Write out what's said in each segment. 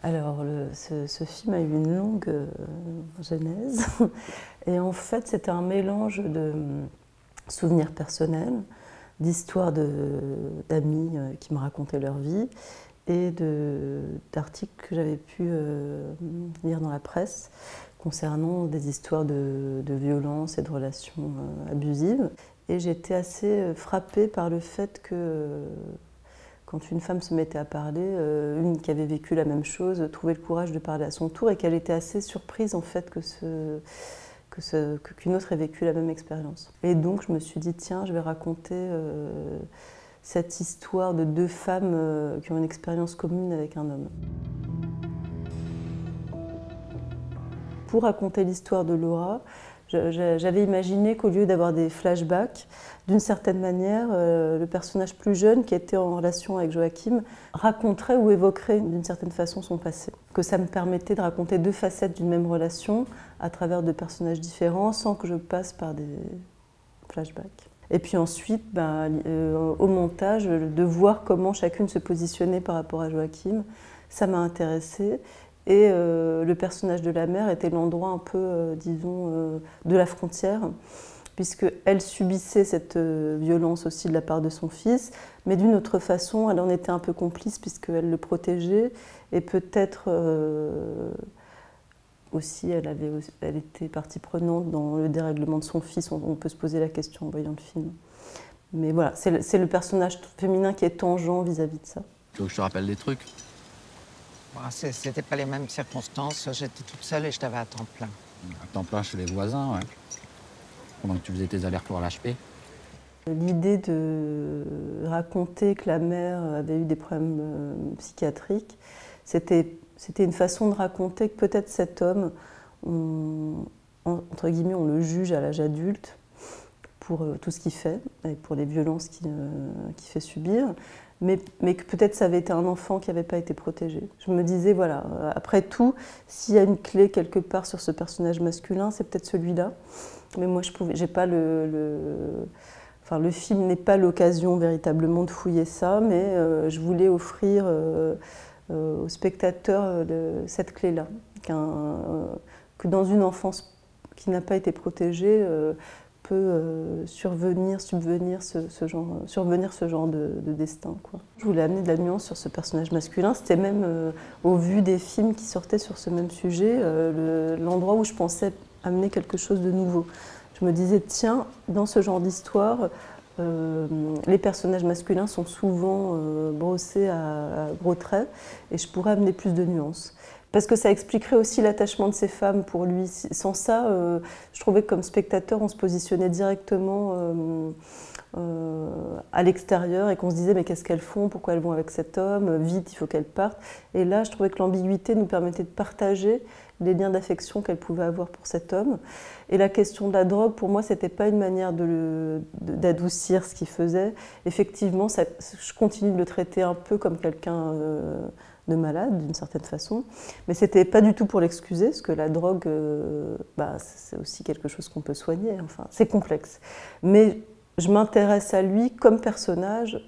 Alors, ce film a eu une longue genèse. Et en fait, c'était un mélange de souvenirs personnels, d'histoires d'amis qui me racontaient leur vie et d'articles que j'avais pu lire dans la presse concernant des histoires de violence et de relations abusives. Et j'étais assez frappée par le fait que quand une femme se mettait à parler, une qui avait vécu la même chose trouvait le courage de parler à son tour et qu'elle était assez surprise en fait qu'une autre ait vécu la même expérience. Et donc je me suis dit, tiens, je vais raconter cette histoire de deux femmes qui ont une expérience commune avec un homme. Pour raconter l'histoire de Laura, j'avais imaginé qu'au lieu d'avoir des flashbacks, d'une certaine manière, le personnage plus jeune qui était en relation avec Joachim raconterait ou évoquerait d'une certaine façon son passé. Que ça me permettait de raconter deux facettes d'une même relation à travers deux personnages différents sans que je passe par des flashbacks. Et puis ensuite, au montage, de voir comment chacune se positionnait par rapport à Joachim, ça m'a intéressée. Et le personnage de la mère était l'endroit un peu, disons, de la frontière, puisqu'elle subissait cette violence aussi de la part de son fils, mais d'une autre façon, elle en était un peu complice puisqu'elle le protégeait, et peut-être aussi elle était partie prenante dans le dérèglement de son fils. On peut se poser la question en voyant le film. Mais voilà, c'est le personnage féminin qui est tangent vis-à-vis de ça. Tu veux que je te rappelle des trucs? C'était pas les mêmes circonstances. J'étais toute seule et je t'avais à temps plein. À temps plein chez les voisins, ouais. Pendant que tu faisais tes allers-retours à l'HP. L'idée de raconter que la mère avait eu des problèmes psychiatriques, c'était une façon de raconter que peut-être cet homme, entre guillemets, on le juge à l'âge adulte pour tout ce qu'il fait et pour les violences qu'il fait subir. Mais que peut-être ça avait été un enfant qui n'avait pas été protégé. Je me disais, voilà, après tout, s'il y a une clé quelque part sur ce personnage masculin, c'est peut-être celui-là. Mais moi, j'ai pas enfin, le film n'est pas l'occasion véritablement de fouiller ça, mais je voulais offrir aux spectateurs cette clé-là. Que dans une enfance qui n'a pas été protégée, peut survenir ce genre de destin, quoi. Je voulais amener de la nuance sur ce personnage masculin. C'était même, au vu des films qui sortaient sur ce même sujet, l'endroit où je pensais amener quelque chose de nouveau. Je me disais, tiens, dans ce genre d'histoire, les personnages masculins sont souvent brossés à gros traits et je pourrais amener plus de nuances. Parce que ça expliquerait aussi l'attachement de ces femmes pour lui. Sans ça, je trouvais que comme spectateur, on se positionnait directement à l'extérieur et qu'on se disait mais qu'est-ce qu'elles font, pourquoi elles vont avec cet homme, vite, il faut qu'elles partent. Et là, je trouvais que l'ambiguïté nous permettait de partager les liens d'affection qu'elles pouvaient avoir pour cet homme. Et la question de la drogue, pour moi, c'était pas une manière d'adoucir ce qu'il faisait. Effectivement, je continue de le traiter un peu comme quelqu'un de malade, d'une certaine façon. Mais c'était pas du tout pour l'excuser, parce que la drogue, c'est aussi quelque chose qu'on peut soigner. Enfin, c'est complexe. Mais je m'intéresse à lui comme personnage,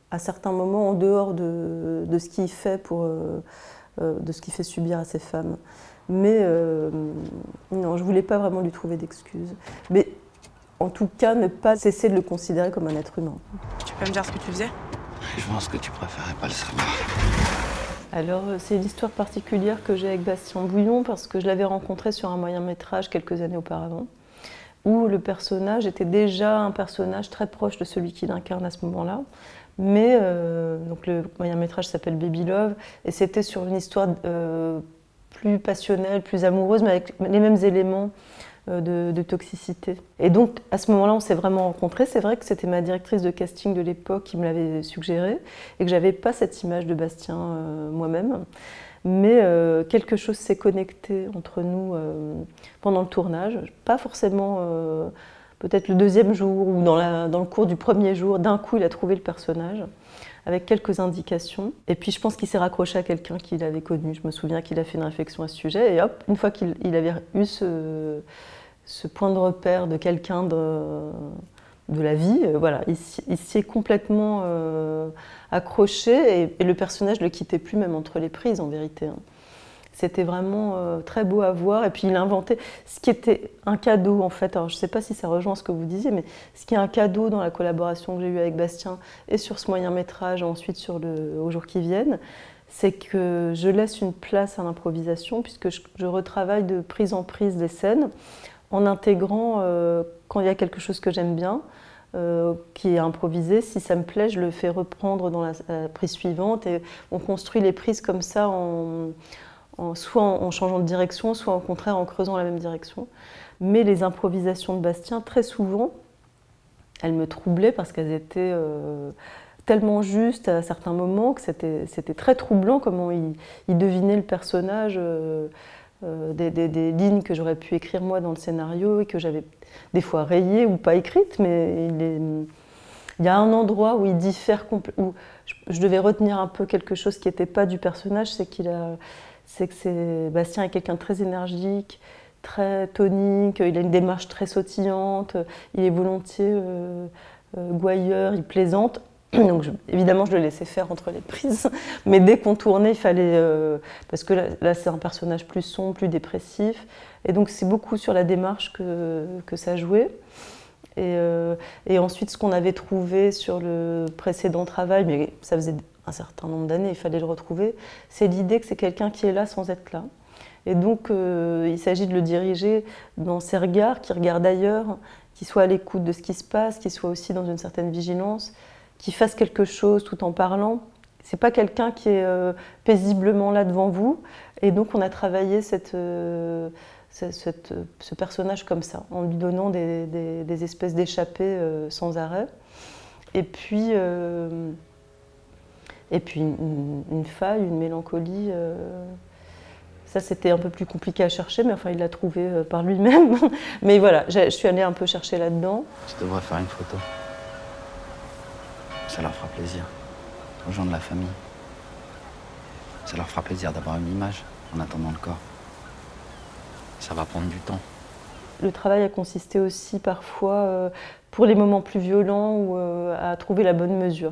à certains moments, en dehors de ce qu'il fait de ce qu'il fait subir à ces femmes. Mais non, je voulais pas vraiment lui trouver d'excuses. Mais en tout cas, ne pas cesser de le considérer comme un être humain. Tu peux me dire ce que tu faisais? Je pense que tu préférais pas le savoir. Alors, c'est une histoire particulière que j'ai avec Bastien Bouillon parce que je l'avais rencontré sur un moyen-métrage quelques années auparavant, où le personnage était déjà un personnage très proche de celui qu'il incarne à ce moment-là. Mais donc le moyen-métrage s'appelle Baby Love et c'était sur une histoire plus passionnelle, plus amoureuse, mais avec les mêmes éléments de toxicité. Et donc, à ce moment-là, on s'est vraiment rencontrés. C'est vrai que c'était ma directrice de casting de l'époque qui me l'avait suggéré et que j'avais pas cette image de Bastien moi-même. Mais quelque chose s'est connecté entre nous pendant le tournage. Pas forcément, peut-être le deuxième jour ou dans le cours du premier jour. D'un coup, il a trouvé le personnage avec quelques indications. Et puis, je pense qu'il s'est raccroché à quelqu'un qu'il avait connu. Je me souviens qu'il a fait une réflexion à ce sujet. Et hop, une fois qu'il avait eu ce point de repère de quelqu'un de la vie. Voilà, il s'y est complètement accroché et le personnage ne le quittait plus même entre les prises en vérité. Hein. C'était vraiment très beau à voir. Et puis il inventait ce qui était un cadeau en fait. Alors je ne sais pas si ça rejoint ce que vous disiez, mais ce qui est un cadeau dans la collaboration que j'ai eue avec Bastien et sur ce moyen métrage, ensuite sur Aux jours qui viennent, c'est que je laisse une place à l'improvisation puisque je retravaille de prise en prise des scènes en intégrant quand il y a quelque chose que j'aime bien, qui est improvisé, si ça me plaît, je le fais reprendre dans la prise suivante et on construit les prises comme ça soit en changeant de direction, soit au contraire en creusant la même direction. Mais les improvisations de Bastien, très souvent, elles me troublaient parce qu'elles étaient tellement justes à certains moments que c'était très troublant comment il devinait le personnage, des lignes que j'aurais pu écrire moi dans le scénario et que j'avais des fois rayées ou pas écrites, mais il y a un endroit où il diffère, où je devais retenir un peu quelque chose qui n'était pas du personnage, c'est que Bastien est quelqu'un de très énergique, très tonique, il a une démarche très sautillante, il est volontiers gouailleur, il plaisante. Donc évidemment, je le laissais faire entre les prises, mais dès qu'on tournait, il fallait... parce que là c'est un personnage plus sombre, plus dépressif, et donc c'est beaucoup sur la démarche que ça jouait. Et ensuite, ce qu'on avait trouvé sur le précédent travail, mais ça faisait un certain nombre d'années, il fallait le retrouver, c'est l'idée que c'est quelqu'un qui est là sans être là. Et donc, il s'agit de le diriger dans ses regards, qui regarde ailleurs, qui soit à l'écoute de ce qui se passe, qui soit aussi dans une certaine vigilance, qui fasse quelque chose tout en parlant. C'est pas quelqu'un qui est paisiblement là devant vous. Et donc, on a travaillé ce personnage comme ça, en lui donnant des espèces d'échappées sans arrêt. Et puis une faille, une mélancolie. Ça, c'était un peu plus compliqué à chercher, mais enfin, il l'a trouvé par lui-même. Mais voilà, je suis allée un peu chercher là-dedans. Tu devrais faire une photo. Ça leur fera plaisir, aux gens de la famille. Ça leur fera plaisir d'avoir une image en attendant le corps. Ça va prendre du temps. Le travail a consisté aussi parfois, pour les moments plus violents, à trouver la bonne mesure.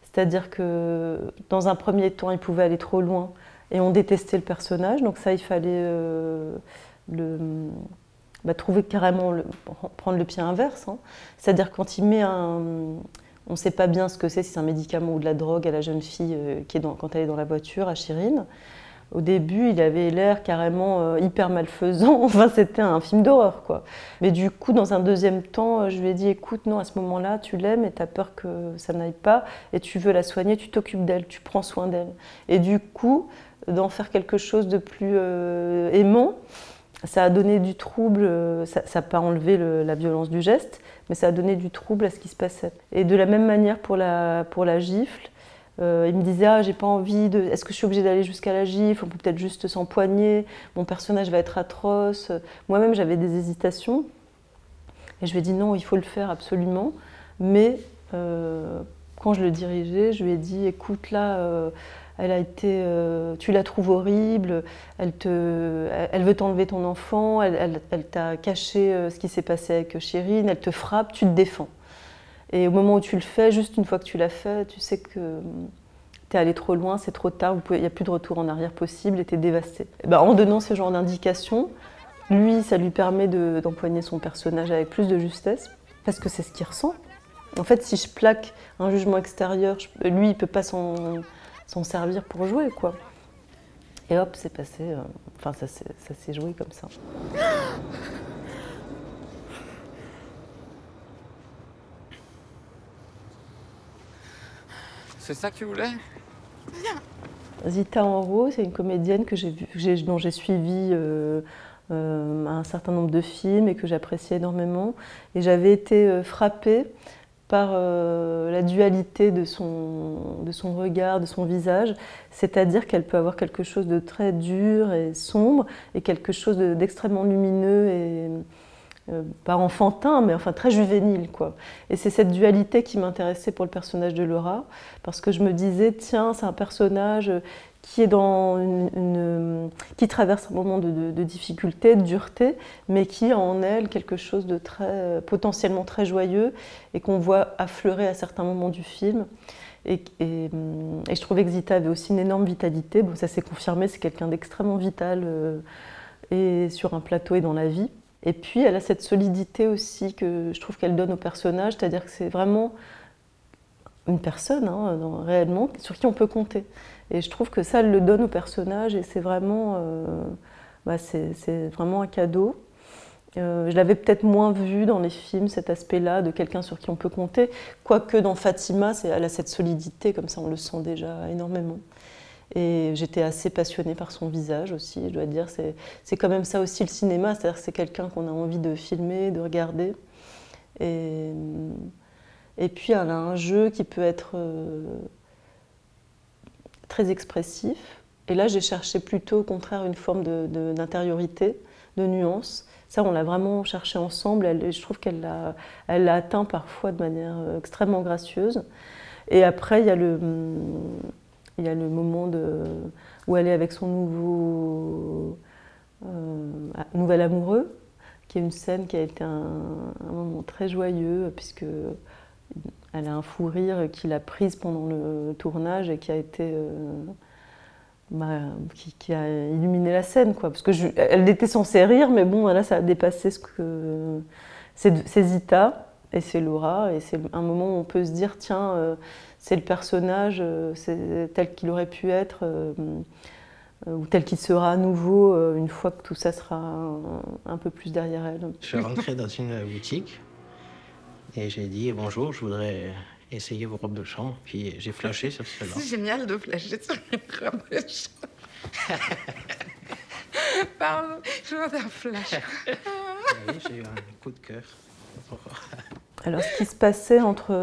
C'est-à-dire que dans un premier temps, il pouvait aller trop loin et on détestait le personnage. Donc ça, il fallait trouver carrément, prendre le pied inverse. Hein. C'est-à-dire quand il met on ne sait pas bien ce que c'est, si c'est un médicament ou de la drogue à la jeune fille quand elle est dans la voiture, à Chirine. Au début, il avait l'air carrément hyper malfaisant. Enfin, c'était un film d'horreur, quoi. Mais du coup, dans un deuxième temps, je lui ai dit, écoute, non, à ce moment-là, tu l'aimes et tu as peur que ça n'aille pas et tu veux la soigner, tu t'occupes d'elle, tu prends soin d'elle. Et du coup, d'en faire quelque chose de plus aimant, ça a donné du trouble, ça n'a pas enlevé la violence du geste, mais ça a donné du trouble à ce qui se passait. Et de la même manière pour la gifle, il me disait, ah, j'ai pas envie de... Est-ce que je suis obligée d'aller jusqu'à la gifle? On peut peut-être juste s'empoigner, mon personnage va être atroce. Moi-même, j'avais des hésitations. Et je lui ai dit, non, il faut le faire absolument. Mais quand je le dirigeais, je lui ai dit, écoute, là, elle a été... tu la trouves horrible, elle veut t'enlever ton enfant, elle t'a caché ce qui s'est passé avec Chirine, elle te frappe, tu te défends. Et au moment où tu le fais, juste une fois que tu l'as fait, tu sais que tu es allé trop loin, c'est trop tard, il n'y a plus de retour en arrière possible et tu es dévasté. Et ben, en donnant ce genre d'indications, lui, ça lui permet d'empoigner son personnage avec plus de justesse, parce que c'est ce qu'il ressent. En fait, si je plaque un jugement extérieur, lui, il ne peut pas s'en servir pour jouer, quoi. Et hop, c'est passé, enfin, ça s'est joué comme ça. C'est ça que tu voulais? Zita Enro, c'est une comédienne dont j'ai suivi un certain nombre de films et que j'appréciais énormément. Et j'avais été frappée par la dualité de son regard, de son visage, c'est-à-dire qu'elle peut avoir quelque chose de très dur et sombre et quelque chose d'extrêmement lumineux et pas enfantin, mais enfin très juvénile, quoi. Et c'est cette dualité qui m'intéressait pour le personnage de Laura, parce que je me disais, tiens, c'est un personnage qui est qui traverse un moment de difficulté, de dureté, mais qui a en elle quelque chose de potentiellement très joyeux et qu'on voit affleurer à certains moments du film. Et je trouvais que Zita avait aussi une énorme vitalité. Bon, ça s'est confirmé, c'est quelqu'un d'extrêmement vital et sur un plateau et dans la vie. Et puis elle a cette solidité aussi que je trouve qu'elle donne au personnage, c'est-à-dire que c'est vraiment une personne, hein, réellement, sur qui on peut compter. Et je trouve que ça, elle le donne au personnage et c'est vraiment un cadeau. Je l'avais peut-être moins vu dans les films, cet aspect-là de quelqu'un sur qui on peut compter, quoique dans Fatima, elle a cette solidité, comme ça on le sent déjà énormément. Et j'étais assez passionnée par son visage aussi, je dois dire. C'est quand même ça aussi le cinéma, c'est-à-dire que c'est quelqu'un qu'on a envie de filmer, de regarder. Et puis elle a un jeu qui peut être très expressif. Et là, j'ai cherché plutôt au contraire une forme d'intériorité, de nuance. Ça, on l'a vraiment cherché ensemble. Je trouve qu'elle l'a atteint parfois de manière extrêmement gracieuse. Et après, il y a le moment où elle est avec son nouvel amoureux, qui est une scène qui a été un moment très joyeux, puisque elle a un fou rire qui l'a prise pendant le tournage et qui a été qui a illuminé la scène, quoi. Parce que elle était censée rire, mais bon, là, ça a dépassé c'est Zita et c'est Laura, et c'est un moment où on peut se dire, tiens, c'est le personnage, c'est tel qu'il aurait pu être, ou tel qu'il sera à nouveau une fois que tout ça sera un peu plus derrière elle. Je suis rentré dans une boutique et j'ai dit bonjour, je voudrais essayer vos robes de chambre. Puis j'ai flashé sur celle-là. C'est génial de flasher sur une robe de chambre. Pardon, je veux un flash. Oui, j'ai eu un coup de cœur. Alors, ce qui se passait entre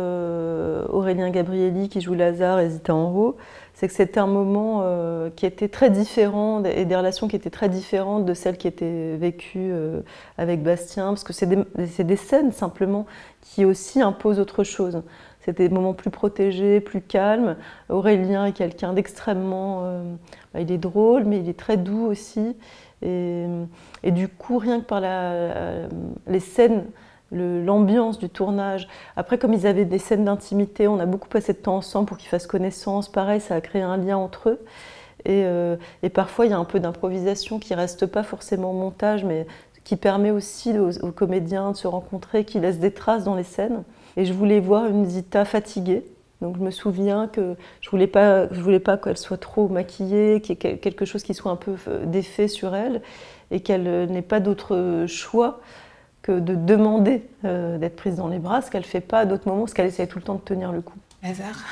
Aurélien Gabrielli, qui joue Lazare, et Zita Enro, c'est que c'était un moment qui était très différent, et des relations qui étaient très différentes de celles qui étaient vécues avec Bastien, parce que c'est des scènes, simplement, qui aussi imposent autre chose. C'était des moments plus protégés, plus calmes. Aurélien est quelqu'un d'extrêmement... il est drôle, mais il est très doux aussi. Et du coup, rien que par les scènes, l'ambiance du tournage. Après, comme ils avaient des scènes d'intimité, on a beaucoup passé de temps ensemble pour qu'ils fassent connaissance. Pareil, ça a créé un lien entre eux. Et parfois, il y a un peu d'improvisation qui ne reste pas forcément au montage, mais qui permet aussi aux comédiens de se rencontrer, qui laisse des traces dans les scènes. Et je voulais voir une Zita fatiguée. Donc je me souviens que je voulais pas qu'elle soit trop maquillée, qu'il y ait quelque chose qui soit un peu d'effet sur elle, et qu'elle n'ait pas d'autre choix que de demander d'être prise dans les bras, ce qu'elle ne fait pas à d'autres moments, parce qu'elle essaie tout le temps de tenir le coup. Lazare,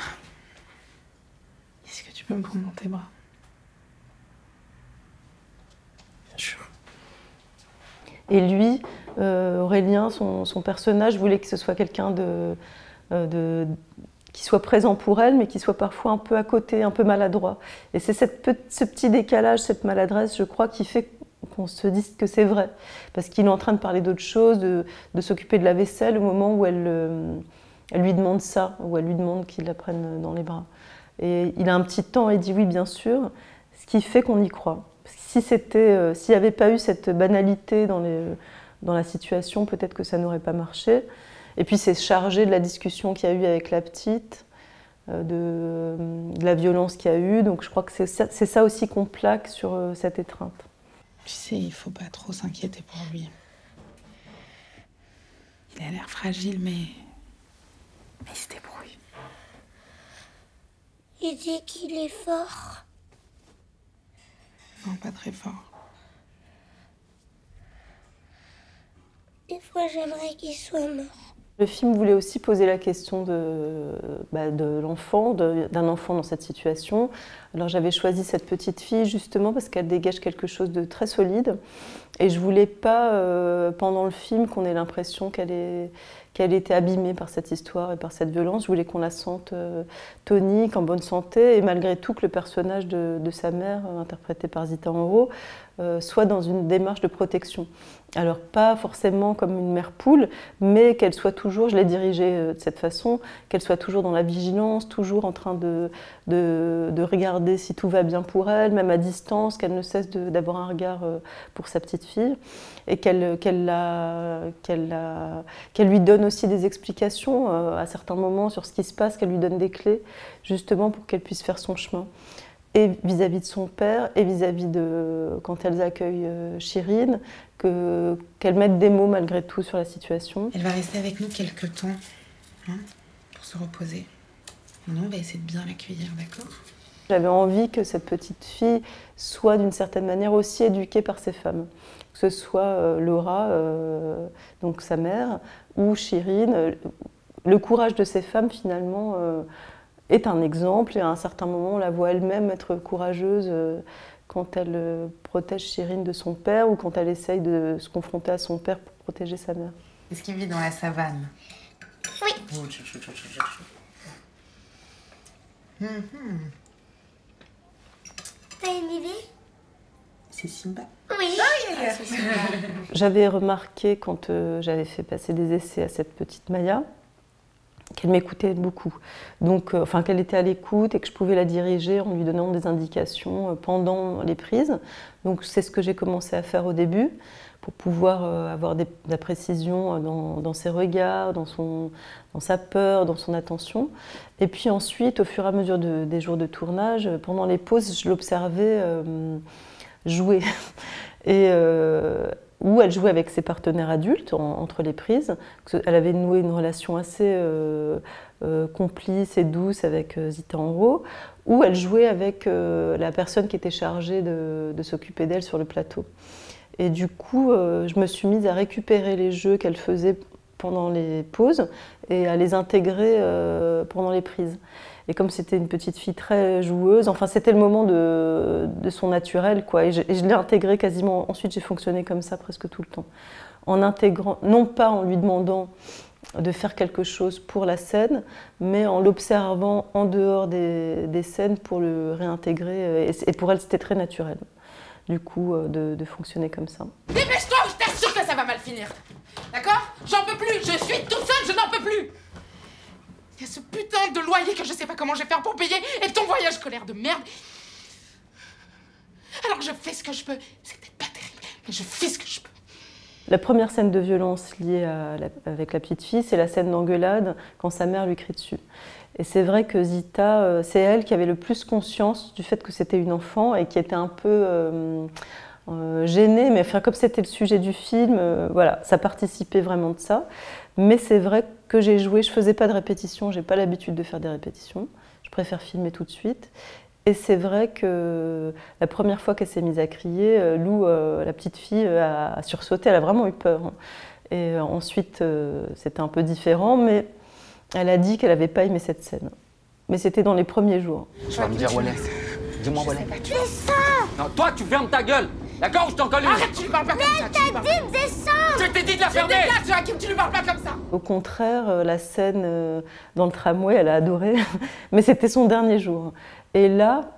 est-ce que tu peux me prendre dans tes bras? Bien sûr. Et lui, Aurélien, son personnage, voulait que ce soit quelqu'un qui soit présent pour elle, mais qui soit parfois un peu à côté, un peu maladroit. Et c'est ce petit décalage, cette maladresse, je crois, qui fait qu'on se dise que c'est vrai. Parce qu'il est en train de parler d'autre chose, de s'occuper de la vaisselle au moment où elle lui demande ça, où elle lui demande qu'il la prenne dans les bras. Et il a un petit temps et il dit oui, bien sûr, ce qui fait qu'on y croit. Parce que s'il n'y avait pas eu cette banalité dans la situation, peut-être que ça n'aurait pas marché. Et puis c'est chargé de la discussion qu'il y a eu avec la petite, de la violence qu'il y a eu. Donc je crois que c'est ça aussi qu'on plaque sur cette étreinte. Tu sais, il faut pas trop s'inquiéter pour lui. Il a l'air fragile, mais il se débrouille. Il dit qu'il est fort. Non, pas très fort. Des fois, j'aimerais qu'il soit mort. Le film voulait aussi poser la question de l'enfant, d'un enfant dans cette situation. Alors j'avais choisi cette petite fille justement parce qu'elle dégage quelque chose de très solide. Et je voulais pas, pendant le film, qu'on ait l'impression qu'elle qu'elle était abîmée par cette histoire et par cette violence. Je voulais qu'on la sente tonique, en bonne santé, et malgré tout que le personnage de sa mère, interprété par Zita Enro, soit dans une démarche de protection. Alors pas forcément comme une mère poule, mais qu'elle soit toujours, je l'ai dirigée de cette façon, qu'elle soit toujours dans la vigilance, toujours en train de regarder si tout va bien pour elle, même à distance, qu'elle ne cesse d'avoir un regard pour sa petite fille, et qu'elle lui donne aussi des explications à certains moments sur ce qui se passe, qu'elle lui donne des clés, justement pour qu'elle puisse faire son chemin. Et vis-à-vis de son père, et vis-à-vis de quand elles accueillent Chirine, qu'elle mette des mots malgré tout sur la situation. Elle va rester avec nous quelques temps, hein, pour se reposer. Et nous, on va essayer de bien l'accueillir, d'accord? J'avais envie que cette petite fille soit d'une certaine manière aussi éduquée par ses femmes. Que ce soit Laura, donc sa mère, ou Chirine. Le courage de ces femmes, finalement, est un exemple, et à un certain moment, on la voit elle-même être courageuse quand elle protège Chirine de son père, ou quand elle essaye de se confronter à son père pour protéger sa mère. Est-ce qu'il vit dans la savane? Oui. T'as une idée? C'est Simba. Oui. J'avais remarqué quand j'avais fait passer des essais à cette petite Maya, qu'elle m'écoutait beaucoup, donc, enfin qu'elle était à l'écoute et que je pouvais la diriger en lui donnant des indications pendant les prises. Donc c'est ce que j'ai commencé à faire au début, pour pouvoir avoir de la précision dans ses regards, dans sa peur, dans son attention. Et puis ensuite, au fur et à mesure des jours de tournage, pendant les pauses, je l'observais jouer. Et où elle jouait avec ses partenaires adultes entre les prises. Elle avait noué une relation assez complice et douce avec Zita Enro, où elle jouait avec la personne qui était chargée de s'occuper d'elle sur le plateau. Et du coup, je me suis mise à récupérer les jeux qu'elle faisait pendant les pauses et à les intégrer pendant les prises. Et comme c'était une petite fille très joueuse, enfin c'était le moment de son naturel, quoi. Et je l'ai intégrée quasiment. Ensuite, j'ai fonctionné comme ça presque tout le temps. En intégrant, non pas en lui demandant de faire quelque chose pour la scène, mais en l'observant en dehors des scènes pour le réintégrer. Et pour elle, c'était très naturel, du coup, de fonctionner comme ça. Dépêche-toi ou je t'assure que ça va mal finir. D'accord? J'en peux plus, je suis toute seule, je n'en peux plus. Il y a ce putain de loyer que je sais pas comment je vais faire pour payer et ton voyage scolaire de merde. Alors je fais ce que je peux. C'est peut-être pas terrible, mais je fais ce que je peux. La première scène de violence liée avec la petite fille, c'est la scène d'engueulade quand sa mère lui crie dessus. Et c'est vrai que Zita, c'est elle qui avait le plus conscience du fait que c'était une enfant et qui était un peu gênée, mais enfin, comme c'était le sujet du film, voilà, ça participait vraiment de ça. Mais c'est vrai que j'ai joué, je ne faisais pas de répétition, je n'ai pas l'habitude de faire des répétitions, je préfère filmer tout de suite. Et c'est vrai que la première fois qu'elle s'est mise à crier, Lou, la petite fille, a sursauté, elle a vraiment eu peur. Et ensuite, c'était un peu différent, mais elle a dit qu'elle n'avait pas aimé cette scène. Mais c'était dans les premiers jours. Tu vas me dire où elle est. Dis-moi où elle est. Descends. Non, toi, tu fermes ta gueule. D'accord, ou je t'en colle une. Arrête, tu lui parles pas comme ça. Tu lui parles pas. Descends. Je t'ai dit de la fermer. Dégage, Joachim, tu lui parles pas comme ça. Au contraire, la scène dans le tramway, elle a adoré, mais c'était son dernier jour. Et là,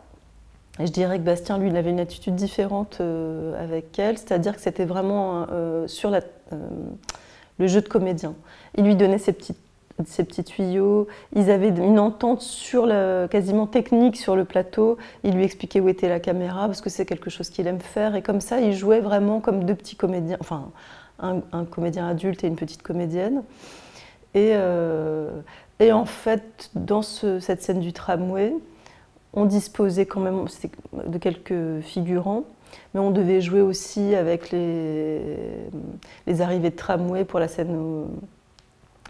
je dirais que Bastien, lui, il avait une attitude différente avec elle, c'est-à-dire que c'était vraiment sur le jeu de comédien. Il lui donnait ses petits tuyaux, ils avaient une entente quasiment technique sur le plateau, il lui expliquait où était la caméra, parce que c'est quelque chose qu'il aime faire, et comme ça, ils jouaient vraiment comme deux petits comédiens, enfin, un comédien adulte et une petite comédienne. Et en fait, dans cette scène du tramway, on disposait quand même de quelques figurants, mais on devait jouer aussi avec les arrivées de tramway pour la scène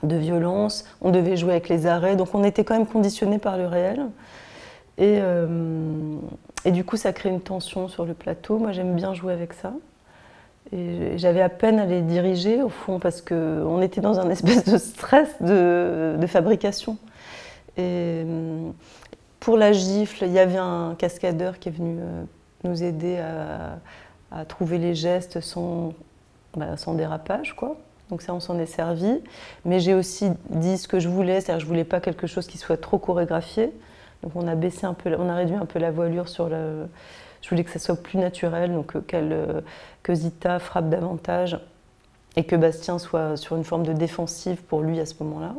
de violence, on devait jouer avec les arrêts, donc on était quand même conditionné par le réel. Et du coup, ça crée une tension sur le plateau. Moi, j'aime bien jouer avec ça. Et j'avais à peine à les diriger, au fond, parce qu'on était dans un espèce de stress de fabrication. Et pour la gifle, il y avait un cascadeur qui est venu nous aider à trouver les gestes sans dérapage, quoi. Donc ça, on s'en est servi. Mais j'ai aussi dit ce que je voulais, c'est-à-dire que je voulais pas quelque chose qui soit trop chorégraphié. Donc on a baissé un peu, on a réduit un peu la voilure sur le... Je voulais que ça soit plus naturel, donc que Zita frappe davantage et que Bastien soit sur une forme de défensive pour lui à ce moment-là.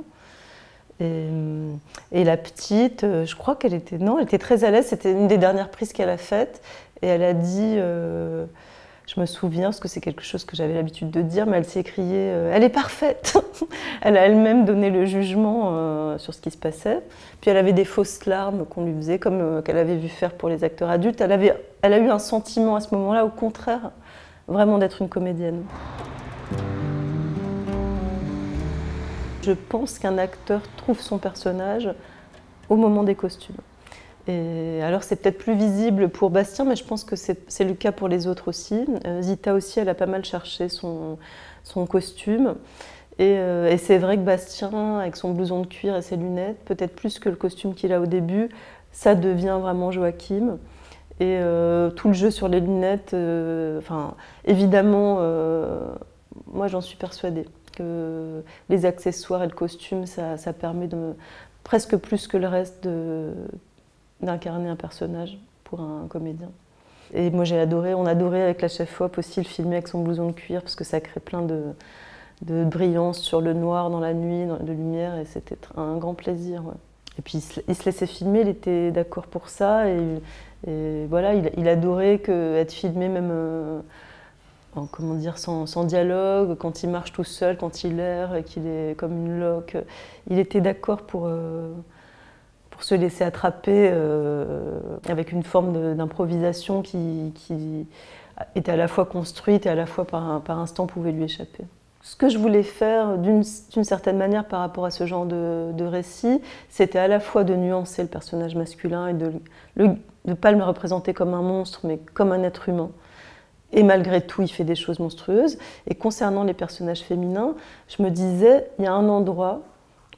Et la petite, je crois qu'elle était... Non, elle était très à l'aise, c'était une des dernières prises qu'elle a faites. Et elle a dit, je me souviens, parce que c'est quelque chose que j'avais l'habitude de dire, mais elle s'est écriée « Elle est parfaite !» Elle a elle-même donné le jugement sur ce qui se passait. Puis elle avait des fausses larmes qu'on lui faisait, comme qu'elle avait vu faire pour les acteurs adultes. Elle a eu un sentiment à ce moment-là, au contraire, vraiment d'être une comédienne. Je pense qu'un acteur trouve son personnage au moment des costumes. Et alors c'est peut-être plus visible pour Bastien, mais je pense que c'est le cas pour les autres aussi. Zita aussi, elle a pas mal cherché son costume. Et c'est vrai que Bastien, avec son blouson de cuir et ses lunettes, peut-être plus que le costume qu'il a au début, ça devient vraiment Joachim. Et tout le jeu sur les lunettes, évidemment, moi j'en suis persuadée que les accessoires et le costume, ça permet presque plus que le reste d'incarner un personnage pour un comédien. Et moi j'ai adoré, on adorait avec la chef-op aussi le filmer avec son blouson de cuir parce que ça crée plein de brillance sur le noir dans la nuit, de lumière, et c'était un grand plaisir. Ouais. Et puis il se laissait filmer, il était d'accord pour ça, et voilà, il adorait être filmé même comment dire, sans dialogue, quand il marche tout seul, quand il erre et qu'il est comme une loque. Il était d'accord pour se laisser attraper avec une forme d'improvisation qui était à la fois construite et à la fois par instant pouvait lui échapper. Ce que je voulais faire d'une certaine manière par rapport à ce genre de récit, c'était à la fois de nuancer le personnage masculin et de ne pas le représenter comme un monstre, mais comme un être humain. Et malgré tout, il fait des choses monstrueuses. Et concernant les personnages féminins, je me disais, il y a un endroit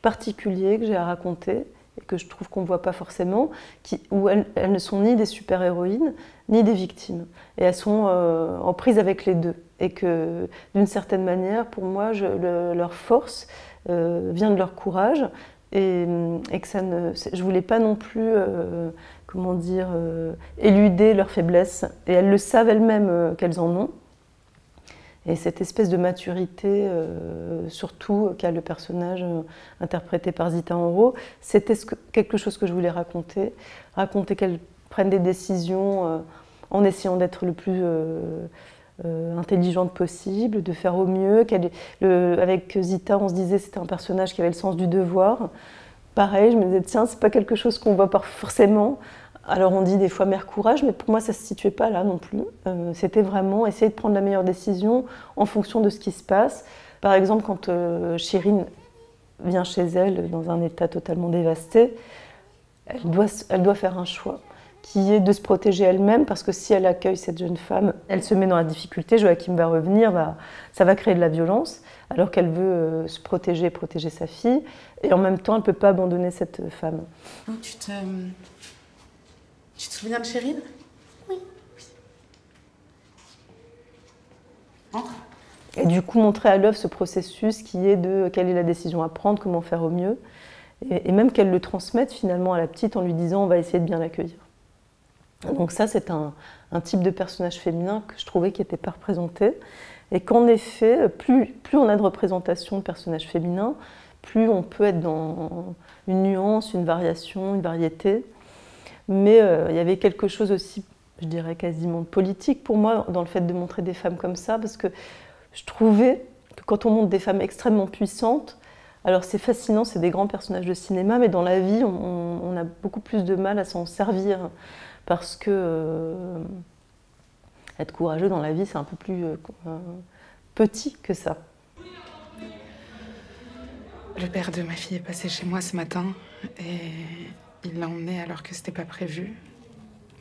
particulier que j'ai à raconter, et que je trouve qu'on ne voit pas forcément, où elles ne sont ni des super-héroïnes, ni des victimes. Et elles sont en prise avec les deux. Et que, d'une certaine manière, pour moi, leur force vient de leur courage, et que je ne voulais pas non plus, comment dire, éluder leurs faiblesses. Et elles le savent elles-mêmes qu'elles en ont. Et cette espèce de maturité, surtout qu'a le personnage interprété par Zita Enro, c'était quelque chose que je voulais raconter. Raconter qu'elles prennent des décisions en essayant d'être le plus intelligente possible, de faire au mieux. Avec Zita, on se disait que c'était un personnage qui avait le sens du devoir. Pareil, je me disais, tiens, c'est pas quelque chose qu'on voit pas forcément. Alors on dit des fois mère courage, mais pour moi ça ne se situait pas là non plus. C'était vraiment essayer de prendre la meilleure décision en fonction de ce qui se passe. Par exemple, quand Chirine vient chez elle dans un état totalement dévasté, elle doit faire un choix qui est de se protéger elle-même, parce que si elle accueille cette jeune femme, elle se met dans la difficulté, Joachim va revenir, ça va créer de la violence, alors qu'elle veut se protéger sa fille, et en même temps elle ne peut pas abandonner cette femme. Tu te souviens de Chérine? Oui. Entre. Et du coup, montrer à l'œuvre ce processus qui est de quelle est la décision à prendre, comment faire au mieux, et même qu'elle le transmette finalement à la petite en lui disant on va essayer de bien l'accueillir. Donc ça, c'est un type de personnage féminin que je trouvais qui n'était pas représenté, et qu'en effet, plus on a de représentation de personnages féminins, plus on peut être dans une nuance, une variation, une variété. Mais il y avait quelque chose aussi, je dirais quasiment politique pour moi, dans le fait de montrer des femmes comme ça, parce que je trouvais que quand on montre des femmes extrêmement puissantes, alors c'est fascinant, c'est des grands personnages de cinéma, mais dans la vie, on a beaucoup plus de mal à s'en servir, parce que être courageux dans la vie, c'est un peu plus petit que ça. Le père de ma fille est passé chez moi ce matin, et il l'a emmenée alors que c'était pas prévu.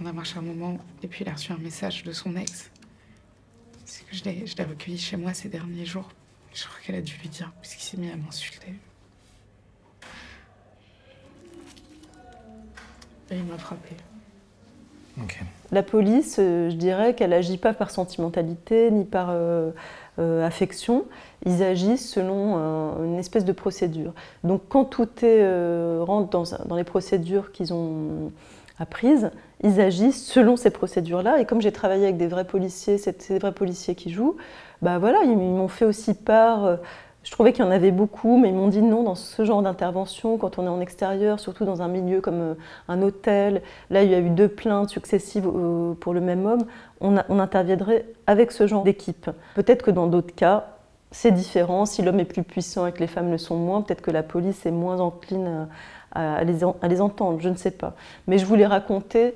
On a marché un moment, et puis il a reçu un message de son ex. C'est que je l'ai recueilli chez moi ces derniers jours. Je crois qu'elle a dû lui dire, puisqu'il s'est mis à m'insulter. Et il m'a frappée. Okay. La police, je dirais qu'elle n'agit pas par sentimentalité, ni par affection, ils agissent selon une espèce de procédure. Donc quand tout rentre dans les procédures qu'ils ont apprises, ils agissent selon ces procédures-là. Et comme j'ai travaillé avec des vrais policiers, c'est des vrais policiers qui jouent, bah voilà, ils m'ont fait aussi part. Je trouvais qu'il y en avait beaucoup, mais ils m'ont dit non, dans ce genre d'intervention, quand on est en extérieur, surtout dans un milieu comme un hôtel, là il y a eu 2 plaintes successives pour le même homme, on interviendrait avec ce genre d'équipe. Peut-être que dans d'autres cas, c'est différent, si l'homme est plus puissant et que les femmes le sont moins, peut-être que la police est moins encline à les entendre, je ne sais pas. Mais je voulais raconter,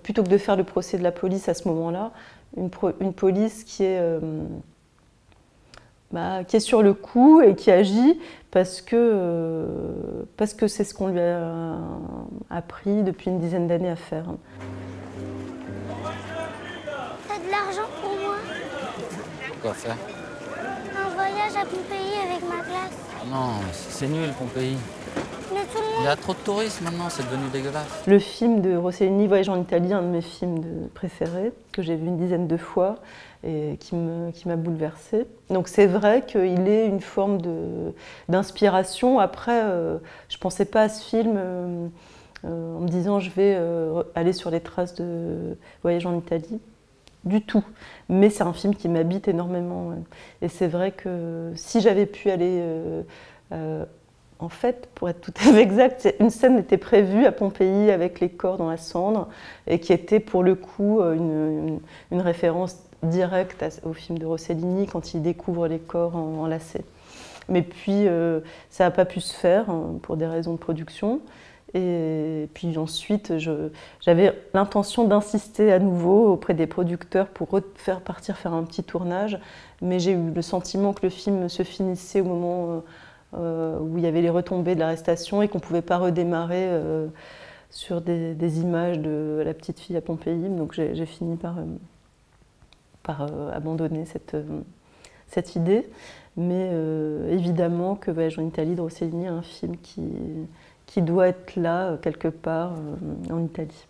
plutôt que de faire le procès de la police à ce moment-là, une police qui est sur le coup et qui agit parce que c'est ce qu'on lui a appris depuis une dizaine d'années à faire. T'as de l'argent pour moi? Quoi faire? Un voyage à Pompéi avec ma classe. Ah non, c'est nul, Pompéi. Mais tout le monde... Il y a trop de touristes maintenant, c'est devenu dégueulasse. Le film de Rossellini, Voyage en Italie, un de mes films préférés, que j'ai vu une dizaine de fois et qui m'a bouleversée. Donc c'est vrai qu'il est une forme d'inspiration. Après, je ne pensais pas à ce film en me disant je vais aller sur les traces de Voyage en Italie. Du tout. Mais c'est un film qui m'habite énormément. Ouais. Et c'est vrai que si j'avais pu aller... en fait, pour être tout à fait exact, une scène était prévue à Pompéi avec les corps dans la cendre et qui était pour le coup une référence directe au film de Rossellini quand il découvre les corps en lacets. Mais puis ça n'a pas pu se faire pour des raisons de production. Et puis ensuite, j'avais l'intention d'insister à nouveau auprès des producteurs pour faire un petit tournage. Mais j'ai eu le sentiment que le film se finissait au moment où il y avait les retombées de l'arrestation et qu'on ne pouvait pas redémarrer sur des images de la petite fille à Pompéi. Donc j'ai fini par abandonner cette idée. Mais évidemment que Voyage en Italie de Rossellini est un film qui doit être là, quelque part, en Italie.